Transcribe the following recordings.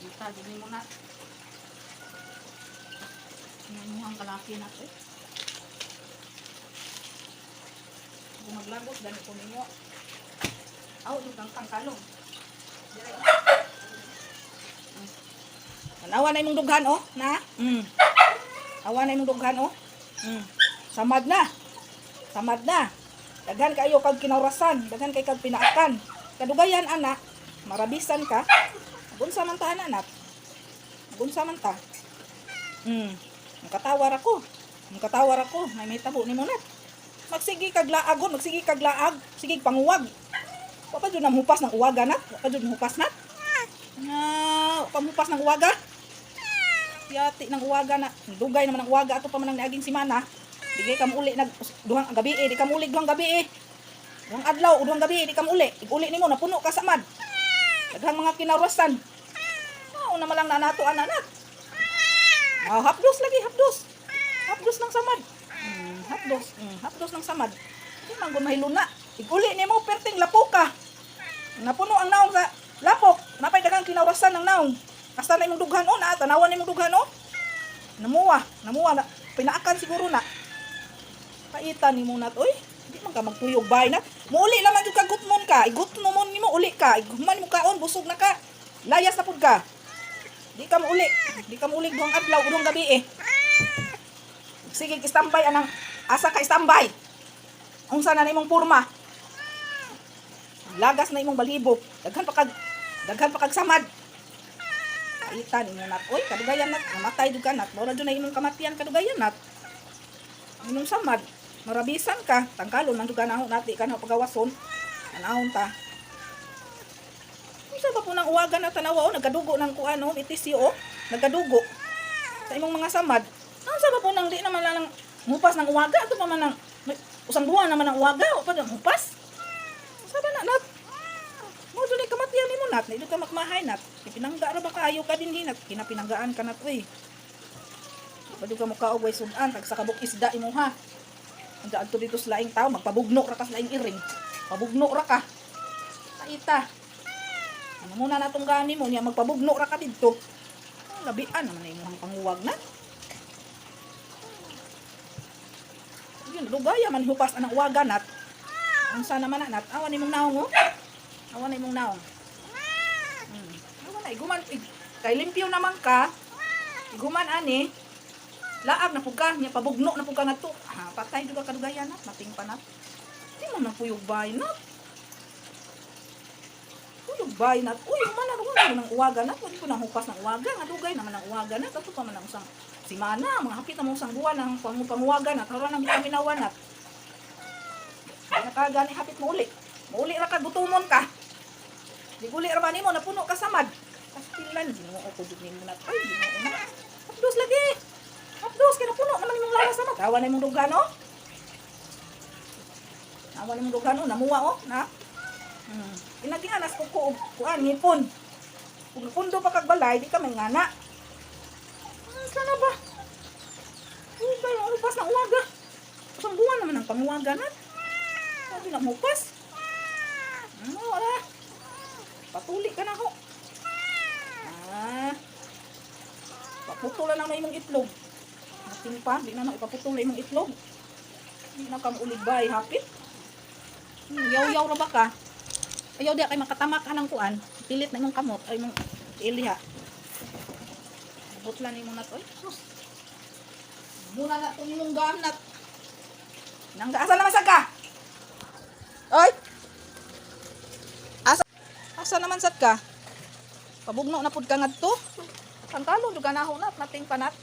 Kita, gini mo na. Ngayon ang kalaki na ito. Kung maglagos, ganito ninyo. Aw, ito kang pangkalong. Awa na imong dughan, oh. Na? Awa na imong dughan, oh. Samad na. Samad na. Daghan kayo kag kinaurasan. Daghan kay kag pinaakan. Kadugayan, anak. Marabisan ka. Gunsa man ta, anak. Gunsa man ta. Makatawar ako. Makatawar ako. May tabo ni mo nat. Magsigi kag laagon. Magsigi kag laag. Sige panguwag. Wa pa jud namhupas ng uwaga, nat. Wa pa jud namhupas, nat. Wa pa mupas ng uwaga. Yati ng uwaga na. Dugay naman ng uwaga. Ato pa man ang niaging simana. Di ka muli nag duhang gabi eh. Di ka muli duhang gabi eh. Duhang adlaw o duhang gabi eh. Di ka muli. Ig-uli nimo napuno ka samad. Daghang mga kinaurasan. Una man lang na nato anak. Hapdos lagi, hapdos. Hapdos ng samad. Hapdos. Hapdos ng samad. Di man gud mahiluna. Ig-uli nimo perting lapok ka. Napuno ang naong sa lapok. Napay daghang kinaurasan ng naong. Hasta na imong dughan o na, tanawan imong dughan o. Namuwa na. Pinaakan siguro na. Paitan nimo nat, oy. Di man ka magtuyog bay na. Muuli naman jud ka gutmon ka. Igutmon nimo uli ka. Iguman mo kaon, busog na ka. Layas na pud ka. Di ka mauli. Di ka mauli duhang adlaw, duhang gabi eh. Sige, istambay anang asa ka istambay. Unsa na imong porma? Lagas na imong balibo. Daghan pa kag samad. Kaitan nimo nat. Oy, kadugayan nat. Namatay jud ka nat. Mura jud na imong kamatian kadugayan nat. Imong samad. Marabisan ka. Tangkalon man jud ganaho nati ka na pagawason. Anahon ta. Unsa ba po nang uwaga na tanawa o nagadugo ng kuano, itisyo o. Nagadugo. Sa imong mga samad. Unsa ba po nang di naman lang mupas ng uwaga ato pa man nang usang buwan naman ang uwaga o pa mupas. Unsa ba na nat? Mo jud ni kamatian nimo nat, na ka makmahay nat. Ipinangga ra ba kaayo ka din hinat, kinapinanggaan ka nat oy. Padu ka mo kaog way sudan tag sa kabuk isda imuha. Anda adto dito sa laing tao magpabugno ra ka sa laing iring. Pabugno ra ka. Kaita. Ano muna natong gani mo niya magpabugno ra ka didto. Labian naman imong panguwag na. Yun, lugaya man hupas anang uwaga nat. Unsa naman na nat? Awan imong naong oh. Awan imong naong. Awan na iguman kay limpyo naman ka. Iguman ani. Laag na pud ka, nya pabugno na pud ka ngadto. Patay jud ka kadugayan nat, mating pa nat. Di mo man puyog bay nat. Puyog bay nat. Uy, man na ng uwaga nat, pwede ko nang hupas ng uwaga, nga dugay naman ang uwaga nat. Ato pa man ang usang simana, mga hapit na mong usang buwan ng panguwaga nat, haron ang bitaminawan nat. Nakagani hapit mo uli. Mauli ra ka gutumon ka. Di guli ra ba nimo napuno ka samad. Kastilan Ginoo ko jud nimo nat. Ay, Ginoo na. Hapdos lagi. Hapdos kay napuno naman imong lawas samad. Awan na imong dughan oh. Awan na imong dughan oh, namuwa oh, na. Inagianas ko kuan ngipon. Kung pundo pa kag balay di ka may ngana. Sana ba? Uy, kayo upas na uwaga. Usang buwan naman ang panguwaga nat. Sabi na mupas. Wala. Patuli ka na ho. Paputulan na may imong itlog. Mating pa, di na ipaputula imong itlog. Di na kang ulibay, hapit. Yaw-yaw ra ba ka? Ayaw di kay makatamak ka ng kuan. Pilit na imong kamot, ay imong iliha. Butlan imong nat, oy. Sus. Muna na itong imong ganat. Nanggaasa naman sa ka? Oy! Asa naman sad ka? Pabugno na pud ka ngadto. Pangkalon jud ganaho nat nating panat.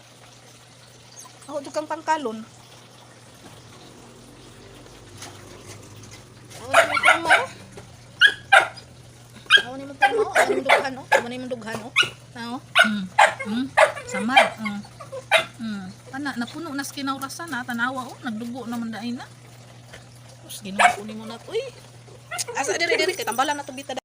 Ako jud kang pangkalon. Awan ni mo pirma. Awan ni mo dughan oh. Awan ni mo dughan oh. Nao. Samad. Ana napuno na sa kinaurasan na tanawa oh. Nagdugo naman dai na. Ginoo ko nimo nat. Uy. Asa diri kay tambalan na to bita.